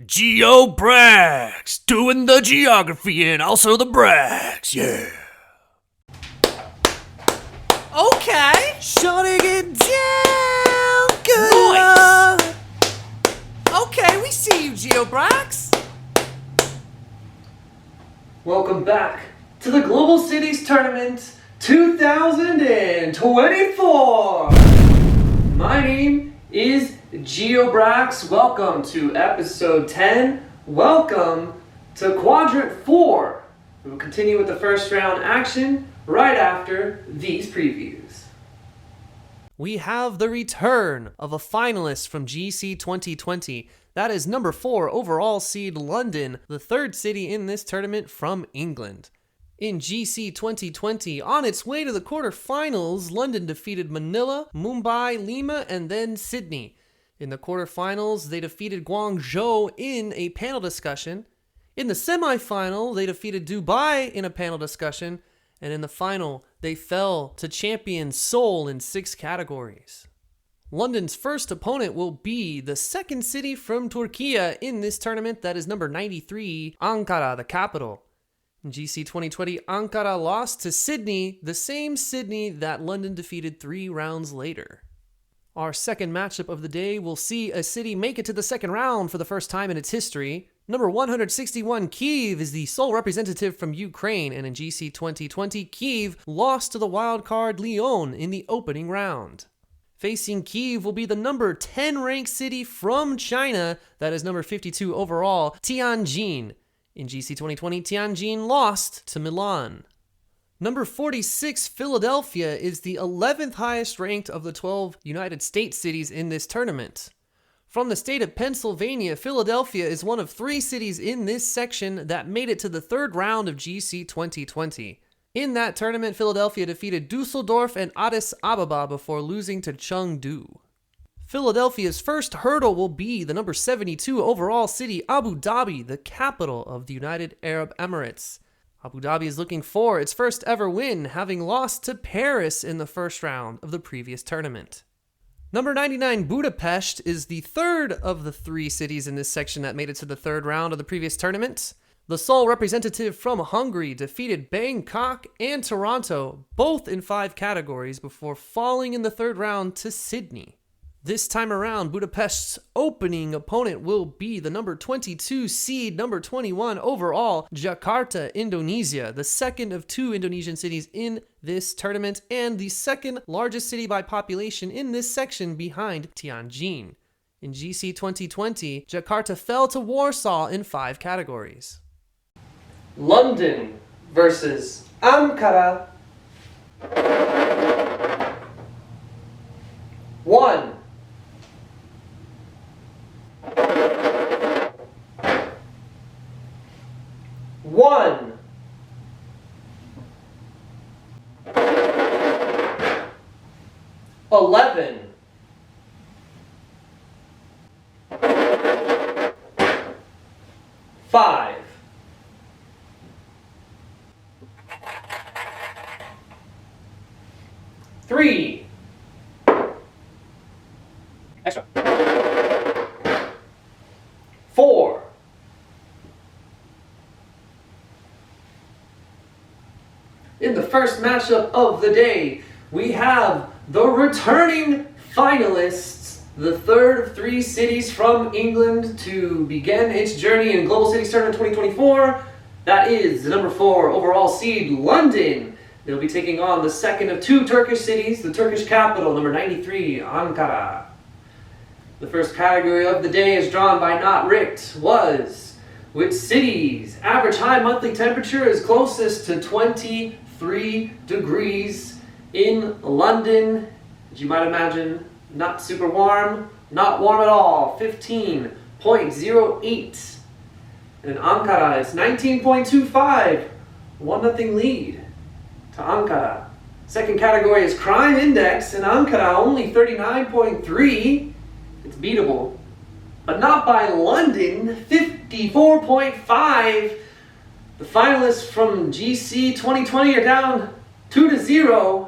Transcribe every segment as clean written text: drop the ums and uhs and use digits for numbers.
Geo Brags, doing the geography and also the brags, yeah. Okay. Shutting it down, good Nice. Lord. Okay, we see you, GeoBrax. Welcome back to the Global Cities Tournament 2024. My name is GeoBrax. Welcome to episode 10. Welcome to Quadrant 4. We will continue with the first round action right after these previews. We have the return of a finalist from GC 2020. That is number 4 overall seed London, the third city in this tournament from England. In GC 2020, on its way to the quarterfinals, London defeated Manila, Mumbai, Lima, and then Sydney. In the quarterfinals, they defeated Guangzhou in a panel discussion. In the semifinal, they defeated Dubai in a panel discussion. And in the final, they fell to champion Seoul in 6 categories. London's first opponent will be the second city from Turkey in this tournament, that is number 93, Ankara, the capital. In GC 2020, Ankara lost to Sydney, the same Sydney that London defeated 3 rounds later. Our second matchup of the day will see a city make it to the second round for the first time in its history. Number 161, Kyiv, is the sole representative from Ukraine, and in GC 2020, Kyiv lost to the wildcard Lyon in the opening round. Facing Kyiv will be the number 10 ranked city from China, that is number 52 overall, Tianjin. In GC 2020, Tianjin lost to Milan. Number 46, Philadelphia, is the 11th highest ranked of the 12 United States cities in this tournament. From the state of Pennsylvania, Philadelphia is one of 3 cities in this section that made it to the third round of GC 2020. In that tournament, Philadelphia defeated Dusseldorf and Addis Ababa before losing to Chengdu. Philadelphia's first hurdle will be the number 72 overall city, Abu Dhabi, the capital of the United Arab Emirates. Abu Dhabi is looking for its first ever win, having lost to Paris in the first round of the previous tournament. Number 99, Budapest, is the third of the 3 cities in this section that made it to the third round of the previous tournament. The sole representative from Hungary defeated Bangkok and Toronto, both in 5 categories, before falling in the third round to Sydney. This time around, Budapest's opening opponent will be the number 22 seed, number 21 overall, Jakarta, Indonesia, the second of 2 Indonesian cities in this tournament, and the second largest city by population in this section behind Tianjin. In GC 2020, Jakarta fell to Warsaw in 5 categories. London versus Ankara. 1. One. Eleven. Five. Three. Extra. 4. In the first matchup of the day, we have the returning finalists, the third of 3 cities from England to begin its journey in Global Cities Tournament 2024. That is the number 4 overall seed, London. They'll be taking on the second of 2 Turkish cities, the Turkish capital, number 93, Ankara. The first category of the day, as drawn by Not Richt, was which city's average high monthly temperature is closest to 23 degrees in London. As you might imagine, not super warm, not warm at all, 15.08. And in Ankara, it's 19.25, 1-0 lead to Ankara. Second category is crime index, in Ankara only 39.3. It's beatable, but not by London, 54.5. The finalists from GC 2020 are down 2-0.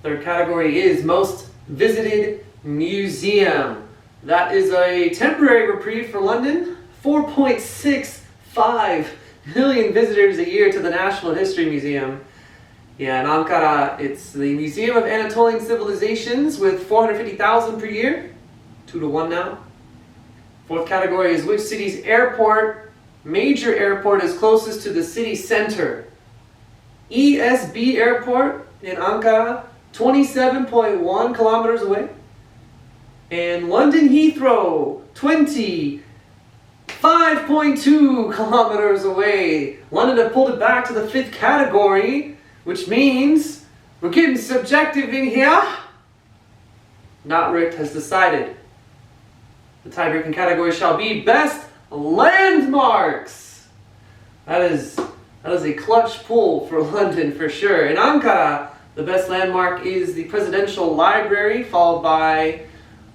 Third category is most visited museum. That is a temporary reprieve for London. 4.65 million visitors a year to the National History Museum. Yeah, in Ankara, it's the Museum of Anatolian Civilizations with 450,000 per year. 2 to 1 now. Fourth category is which city's major airport is closest to the city center. ESB Airport in Ankara, 27.1 kilometers away. And London Heathrow, 25.2 kilometers away. London have pulled it back to the fifth category, which means we're getting subjective in here. Not Rick has decided. The tie-breaking category shall be Best Landmarks. That is a clutch pull for London for sure. In Ankara, the best landmark is the Presidential Library, followed by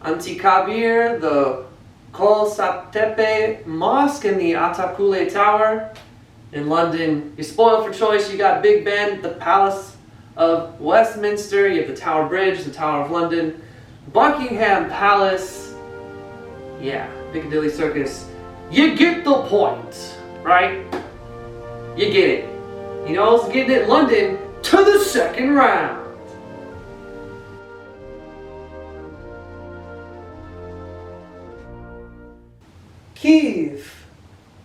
Antikabir, the Kosatepe Mosque, and the Atakule Tower. In London, you're spoiled for choice. You got Big Ben, the Palace of Westminster, you have the Tower Bridge, the Tower of London, Buckingham Palace, yeah, Piccadilly Circus. You get the point, right? You get it. You know who's getting it? London to the second round. Kyiv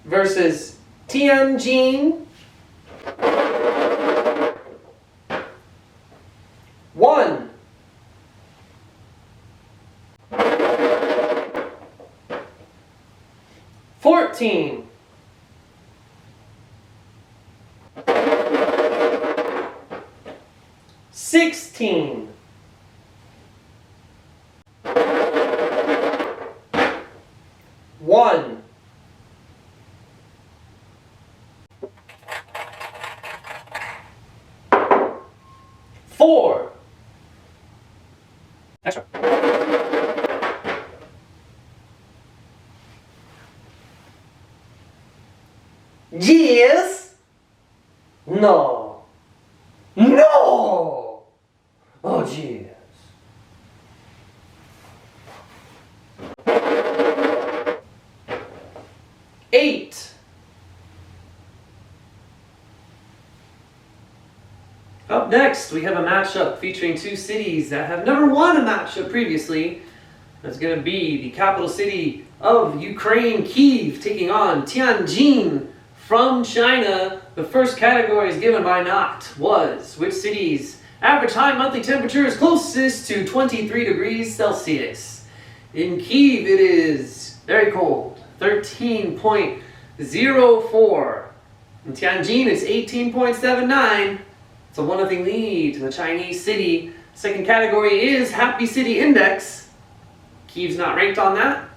versus Tianjin. 1. $14. $16. $1. $4. Extra. Yes? No. No! Oh, jeez. $8. Up next, we have a matchup featuring two cities that have never won a matchup previously. That's going to be the capital city of Ukraine, Kyiv, taking on Tianjin from China. The first category is given by Not was which city's average high monthly temperature is closest to 23 degrees Celsius. In Kyiv, it is very cold, 13.04. In Tianjin, it's 18.79. It's a 1-0 lead to the Chinese city. Second category is Happy City Index. Kyiv's not ranked on that.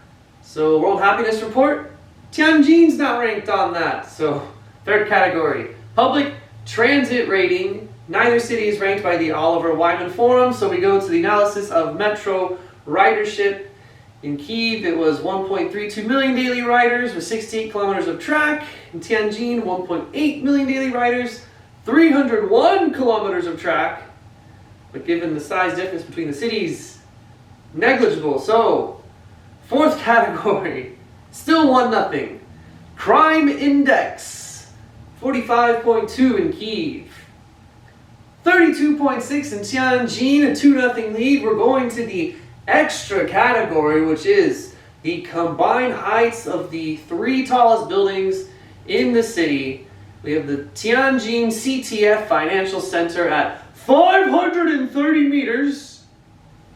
So World Happiness Report, Tianjin's not ranked on that. So third category, Public Transit Rating. Neither city is ranked by the Oliver Wyman Forum. So we go to the analysis of metro ridership. In Kyiv, it was 1.32 million daily riders with 68 kilometers of track. In Tianjin, 1.8 million daily riders, 301 kilometers of track. But given the size difference between the cities, negligible. So, fourth category, still 1-0. Crime Index, 45.2 in Kyiv. 32.6 in Tianjin, a 2-0 lead. We're going to the extra category, which is the combined heights of the three tallest buildings in the city. We have the Tianjin CTF Financial Center at 530 meters.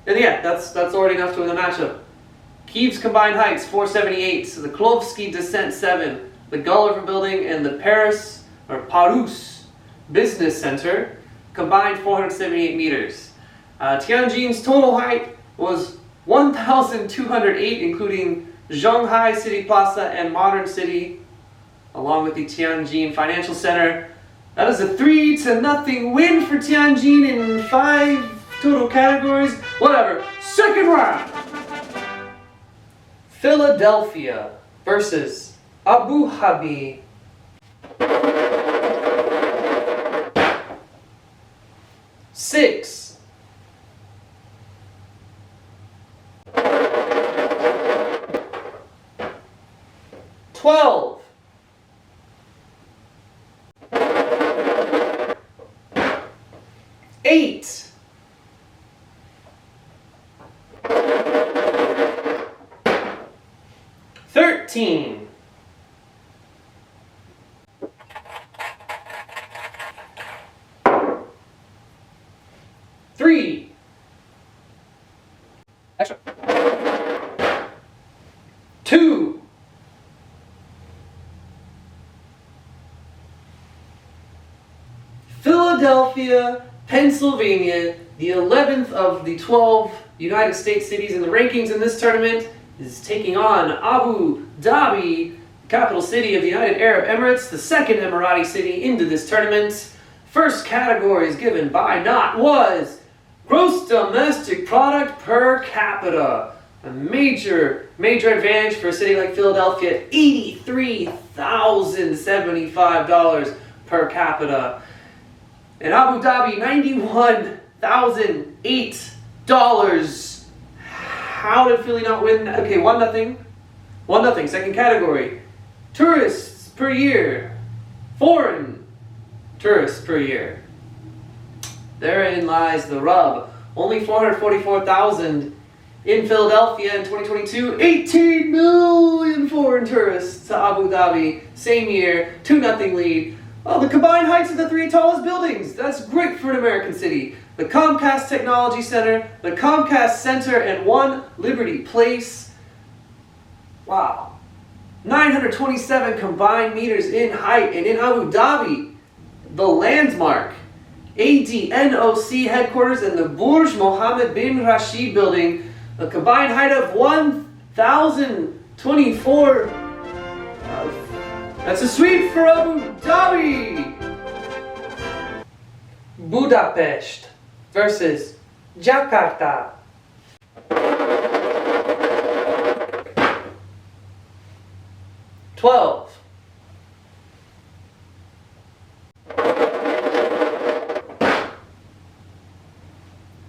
And yeah, that's already enough to win the matchup. Kyiv's combined heights, 478. So the Klovsky Descent 7, the Gulliver Building, and the Paris Business Center combined 478 meters. Tianjin's total height was 1,208, including Zhonghai City Plaza and Modern City, along with the Tianjin Financial Center. That is a 3-0 win for Tianjin in 5 total categories. Whatever. Second round. Philadelphia versus Abu Dhabi. 6. 12. 8. 13. 3. Extra. 2. 'Philadelphia, Pennsylvania, the 11th of the 12 United States cities in the rankings in this tournament, is taking on Abu Dhabi, capital city of the United Arab Emirates, the second Emirati city into this tournament. First category is given by Knott was gross domestic product per capita. A major advantage for a city like Philadelphia, $83,075 per capita. And Abu Dhabi, $91,008. How did Philly not win? Okay, 1-0. 1-0. Second category. Tourists per year. Foreign tourists per year. Therein lies the rub. Only 444,000 in Philadelphia in 2022. 18 million foreign tourists to Abu Dhabi. Same year. 2-0 lead. Oh, the combined heights of the 3 tallest buildings. That's great for an American city. The Comcast Technology Center, the Comcast Center, and 1 Liberty Place. Wow. 927 combined meters in height. And in Abu Dhabi, the landmark ADNOC headquarters and the Burj Mohammed bin Rashid building, a combined height of 1,024. That's a sweep for Abu Dhabi. Budapest versus Jakarta. $12.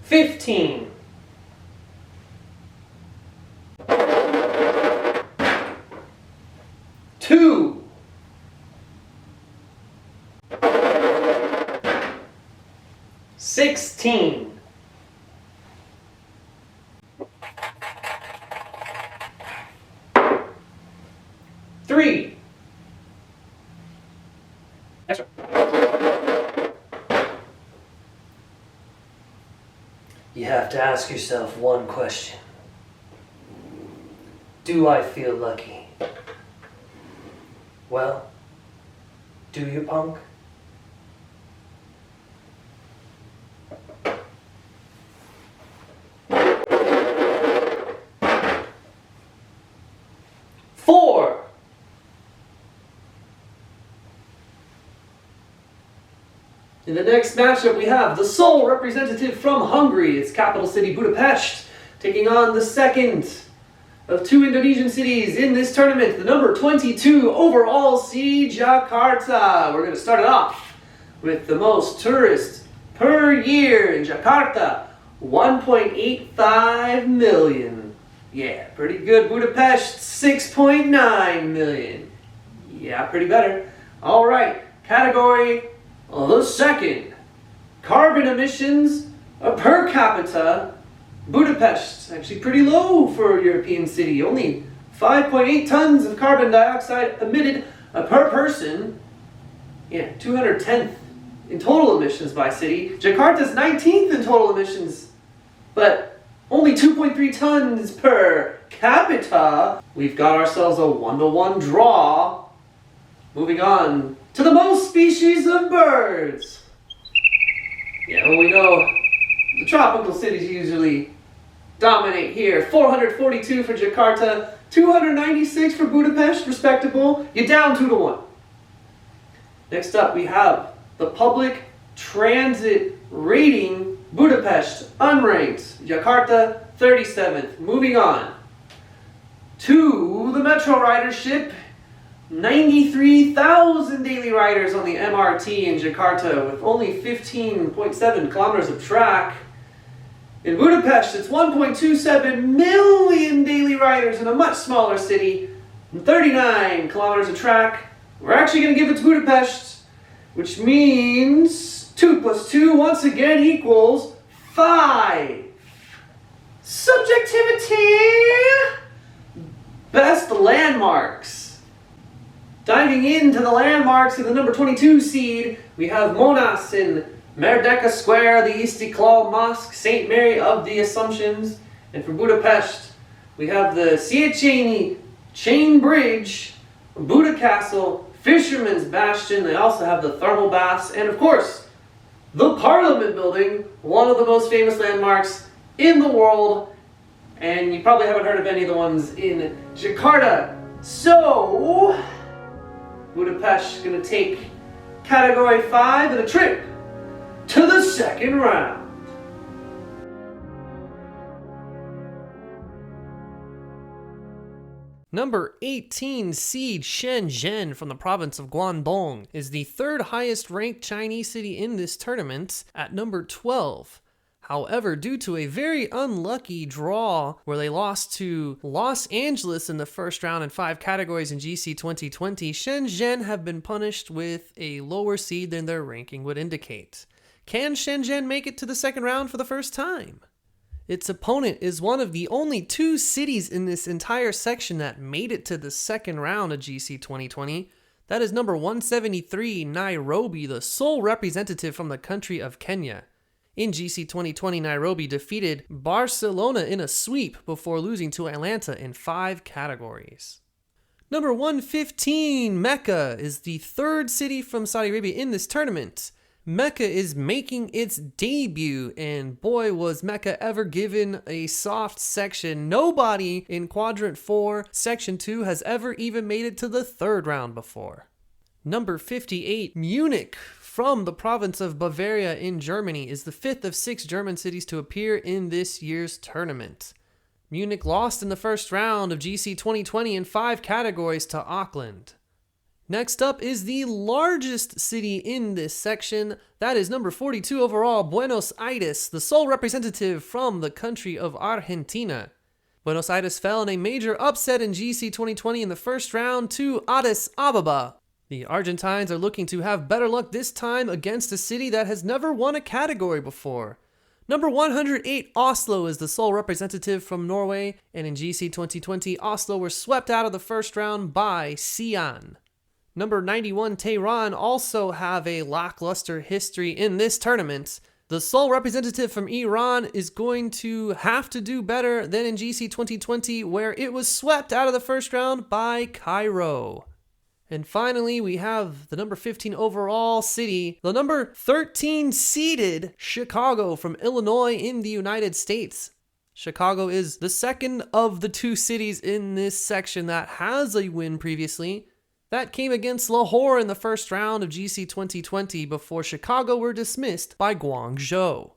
15. 2. 16. 3. Extra. You have to ask yourself one question. Do I feel lucky? Well, do you, punk? In the next matchup, we have the sole representative from Hungary, its capital city Budapest, taking on the second of 2 Indonesian cities in this tournament, the number 22 overall seed, Jakarta. We're going to start it off with the most tourists per year in Jakarta, 1.85 million. Yeah, pretty good. Budapest, 6.9 million. Yeah, pretty better. All right, category the second. Carbon emissions per capita. Budapest, actually pretty low for a European city. Only 5.8 tons of carbon dioxide emitted per person. Yeah, 210th in total emissions by city. Jakarta's 19th in total emissions, but only 2.3 tons per capita. We've got ourselves a 1-1 draw. Moving on to the most species of birds. Yeah, well, we know the tropical cities usually dominate here. 442 for Jakarta, 296 for Budapest, respectable. You're down 2-1. Next up, we have the public transit rating. Budapest, unranked. Jakarta, 37th. Moving on to the metro ridership. 93,000 daily riders on the MRT in Jakarta with only 15.7 kilometers of track. In Budapest, it's 1.27 million daily riders in a much smaller city, 39 kilometers of track. We're actually going to give it to Budapest, which means 2 plus 2 once again equals 5. Subjectivity! Best landmarks. Diving into the landmarks of the number 22 seed, we have Buenos in Merdeka Square, the Istiklal Mosque, St. Mary of the Assumptions. And for Budapest, we have the Széchenyi Chain Bridge, Buda Castle, Fisherman's Bastion. They also have the thermal baths, and of course, the Parliament Building, one of the most famous landmarks in the world. And you probably haven't heard of any of the ones in Jakarta. So, Budapest is going to take Category 5 and a trip to the second round. Number 18 seed Shenzhen from the province of Guangdong is the third highest ranked Chinese city in this tournament at number 12. However, due to a very unlucky draw where they lost to Los Angeles in the first round in 5 categories in GC 2020, Shenzhen have been punished with a lower seed than their ranking would indicate. Can Shenzhen make it to the second round for the first time? Its opponent is one of the only 2 cities in this entire section that made it to the second round of GC 2020. That is number 173, Nairobi, the sole representative from the country of Kenya. In GC 2020, Nairobi defeated Barcelona in a sweep before losing to Atlanta in 5 categories. Number 115, Mecca, is the third city from Saudi Arabia in this tournament. Mecca is making its debut, and boy was Mecca ever given a soft section. Nobody in Quadrant 4, Section 2 has ever even made it to the third round before. Number 58, Munich, from the province of Bavaria in Germany, is the 5th of 6 German cities to appear in this year's tournament. Munich lost in the first round of GC 2020 in 5 categories to Auckland. Next up is the largest city in this section. That is number 42 overall, Buenos Aires, the sole representative from the country of Argentina. Buenos Aires fell in a major upset in GC 2020 in the first round to Addis Ababa. The Argentines are looking to have better luck this time against a city that has never won a category before. Number 108, Oslo, is the sole representative from Norway, and in GC 2020, Oslo were swept out of the first round by Xi'an. Number 91, Tehran, also have a lackluster history in this tournament. The sole representative from Iran is going to have to do better than in GC 2020, where it was swept out of the first round by Cairo. And finally, we have the number 15 overall city, the number 13 seeded Chicago from Illinois in the United States. Chicago is the second of the 2 cities in this section that has a win previously. That came against Lahore in the first round of GC 2020 before Chicago were dismissed by Guangzhou.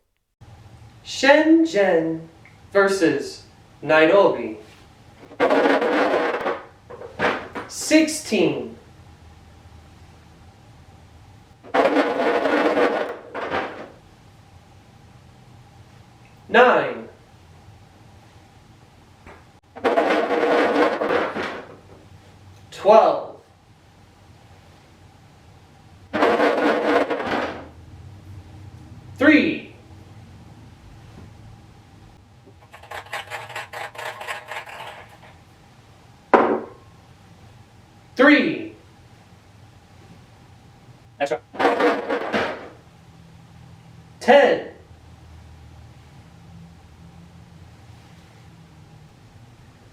Shenzhen versus Nairobi. 16. 9. 12. 3. 3. Extra. 10.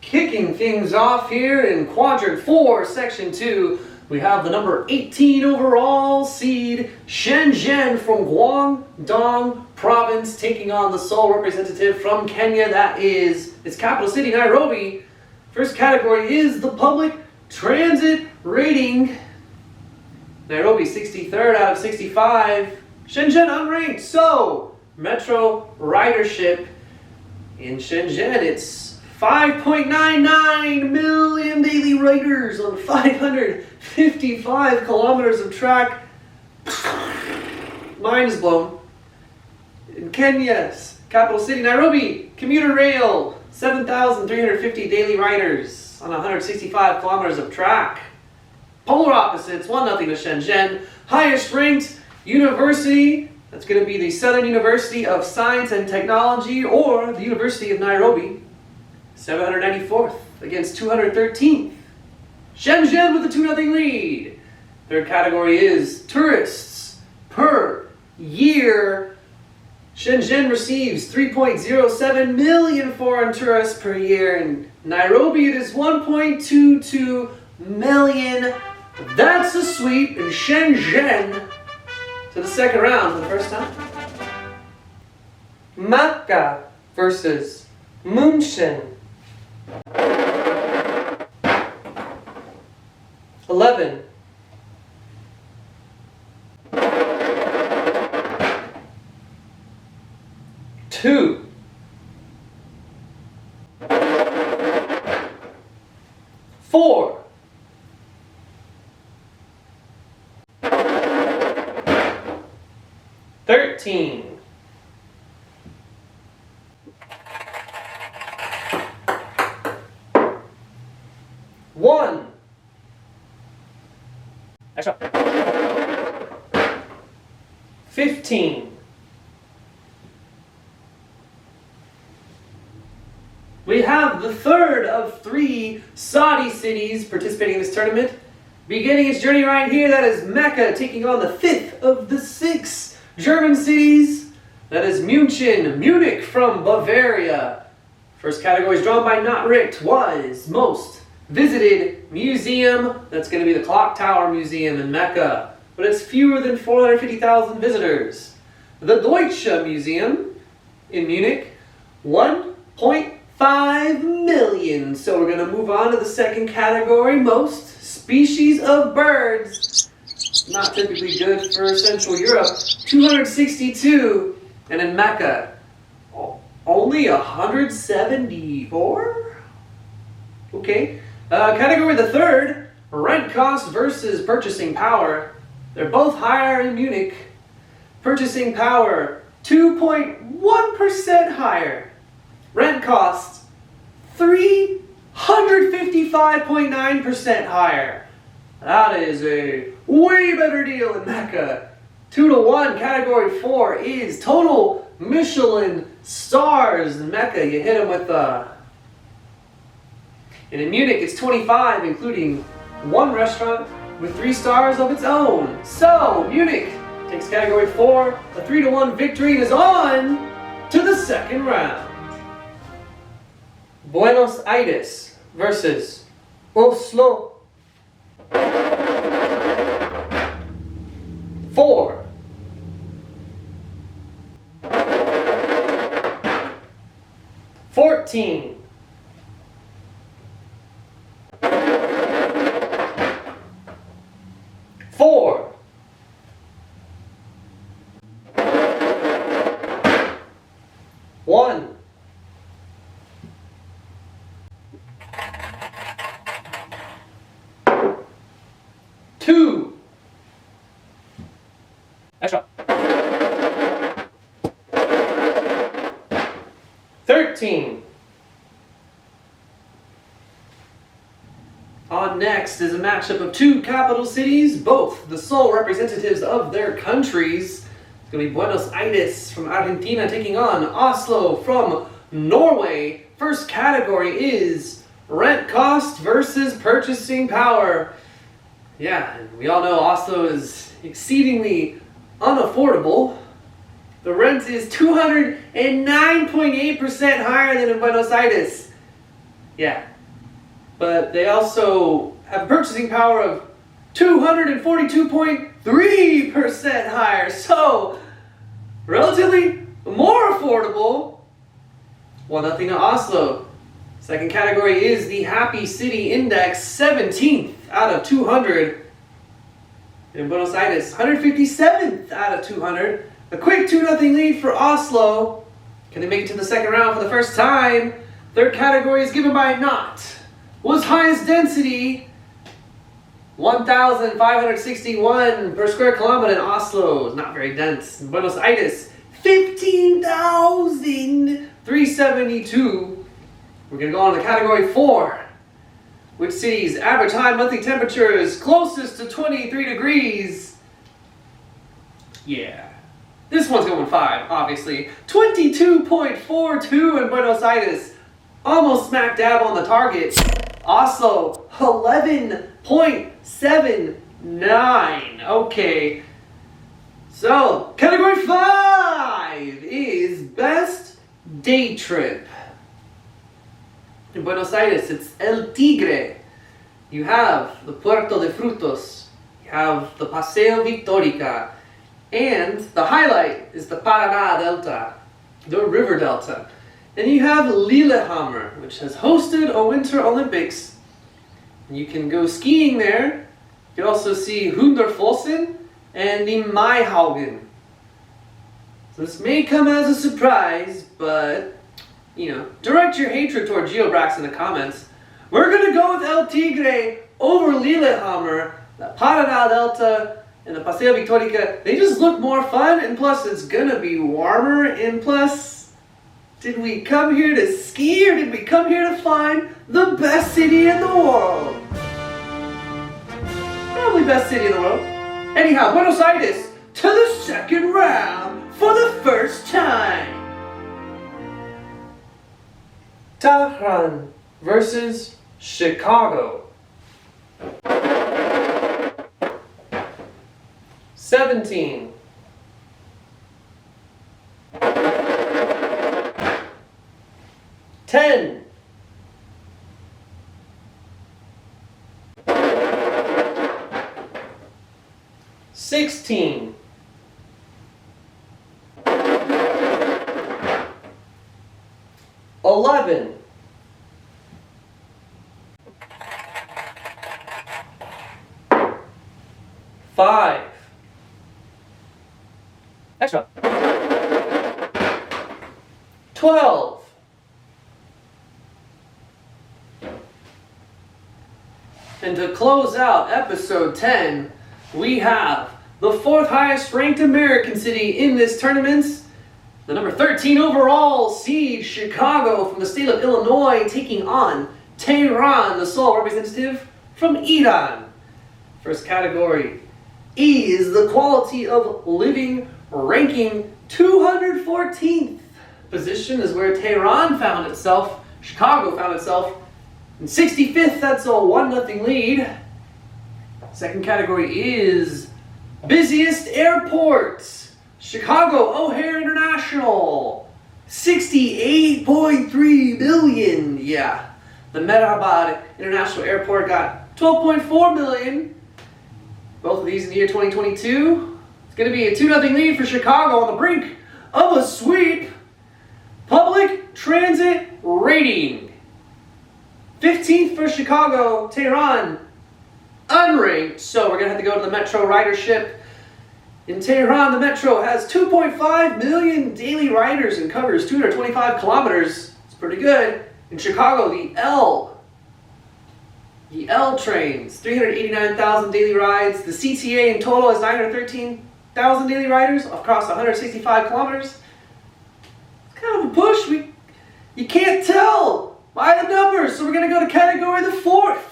'Kicking things off here in Quadrant 4, Section 2, we have the number 18 overall seed, Shenzhen from Guangdong Province, taking on the sole representative from Kenya, that is its capital city, Nairobi. First category is the public transit rating. Nairobi 63rd out of 65. Shenzhen unranked. So, metro ridership in Shenzhen, it's 5.99 million daily riders on 555 kilometers of track. Mind is blown. In Kenya's capital city, Nairobi, commuter rail, 7,350 daily riders. on 165 kilometers of track. Polar opposites, 1-0 to Shenzhen. Highest ranked university, that's going to be the Southern University of Science and Technology, or the University of Nairobi, 794th against 213th. Shenzhen with a 2-0 lead. Third category is tourists per year. Shenzhen receives 3.07 million foreign tourists per year. In Nairobi, it is 1.22 million. That's a sweep in Shenzhen to the second round for the first time. Mecca versus Munich. 11. 2. 4. 13. 1. Extra. 15. We have the third of 3 Saudi cities participating in this tournament. Beginning its journey right here, that is Mecca, taking on the 5th of the 6 German cities. That is Munich from Bavaria. First category is drawn by Not Richt was most visited museum. That's going to be the Clock Tower Museum in Mecca. But it's fewer than 450,000 visitors. The Deutsche Museum in Munich, 1.5 million. So we're going to move on to the second category, most species of birds. Not typically good for Central Europe. 262. And in Mecca, only 174? Okay. Category the third, rent cost versus purchasing power. They're both higher in Munich. Purchasing power, 2.1% higher. Rent cost, 355.9% higher. That is a way better deal in Mecca. 2-1. Category 4 is total Michelin stars in Mecca. You hit them with and in Munich, it's 25, including 1 restaurant with 3 stars of its own. So, Munich takes category 4, a 3-1 victory, and is on to the second round. Buenos Aires versus Oslo. 4. 14. 4. 1. 2. Extra. 13. On next is a matchup of 2 capital cities, both the sole representatives of their countries. It's going to be Buenos Aires from Argentina taking on Oslo from Norway. First category is rent cost versus purchasing power. Yeah, and we all know Oslo is exceedingly unaffordable. The rent is 209.8% higher than in Buenos Aires. Yeah. But they also have purchasing power of 242.3% higher. So, relatively more affordable. 1-0 to Oslo. Second category is the Happy City Index, 17th out of 200. In Buenos Aires, 157th out of 200. A quick 2-0 lead for Oslo. Can they make it to the second round for the first time? Third category is given by Not. Was highest density, 1,561 per square kilometer in Oslo. It's not very dense. In Buenos Aires, 15,372. We're going to go on to category 4. Which city's average high monthly temperature is closest to 23 degrees? Yeah. This one's going 5, obviously. 22.42 in Buenos Aires. Almost smack dab on the target. Oslo, 11.79. Okay. So, category 5 is best day trip. In Buenos Aires, it's El Tigre. You have the Puerto de Frutos. You have the Paseo Victorica. And the highlight is the Paraná Delta, the river delta. And you have Lillehammer, which has hosted a Winter Olympics. You can go skiing there. You can also see Hundertfossen and the Maihaugen. So this may come as a surprise, but, direct your hatred toward Geobrax in the comments. We're going to go with El Tigre over Lillehammer, the Paraná Delta, and the Paseo Victorica. They just look more fun, and plus it's going to be warmer, and plus, did we come here to ski, or did we come here to find the best city in the world? Probably best city in the world. Anyhow, Buenos Aires to the second round for the first time. Tehran versus Chicago. 17. 10. 16. 11. 5. Extra. 12. And to close out episode 10, we have the 4th highest ranked American city in this tournament, the number 13 overall seed, Chicago from the state of Illinois, taking on Tehran, the sole representative from Iran. First category is the quality of living ranking. 214th position is where Tehran found itself. Chicago found itself in 65th. That's a 1-0 lead. Second category is busiest airports. Chicago O'Hare International, 68.3 million. Yeah, the Mehrabad International Airport got 12.4 million. Both of these in the year 2022. It's going to be a 2-0 lead for Chicago on the brink of a sweep. Public transit rating. 15th for Chicago, Tehran, unranked. So we're going to have to go to the metro ridership. In Tehran, the metro has 2.5 million daily riders and covers 225 kilometers. It's pretty good. In Chicago, the L trains, 389,000 daily rides. The CTA in total has 913,000 daily riders across 165 kilometers. It's kind of a push. You can't tell by the numbers, so we're going to go to category the 4th.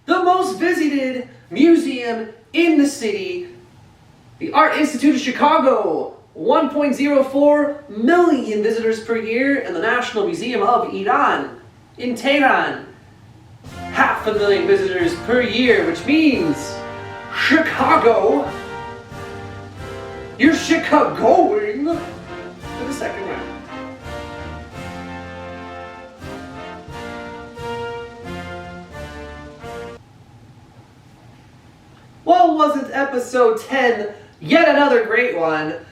The most visited museum in the city. The Art Institute of Chicago, 1.04 million visitors per year. And the National Museum of Iran in Tehran, 500,000 visitors per year, which means Chicago, you're Chicagoing to the second round. Well, wasn't episode 10 yet another great one?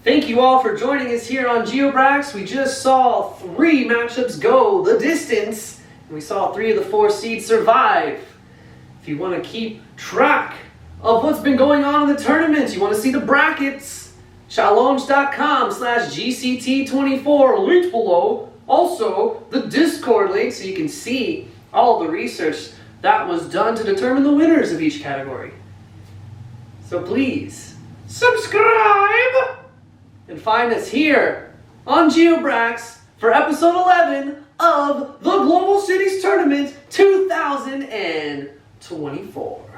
Thank you all for joining us here on GeoBrax. We just saw 3 matchups go the distance, and we saw 3 of the 4 seeds survive. If you want to keep track of what's been going on in the tournament, you want to see the brackets, challenge.com/GCT24, linked below. Also, the Discord link so you can see all the research that was done to determine the winners of each category. So please, subscribe and find us here on GeoBrax for episode 11 of the Global Cities Tournament 2024.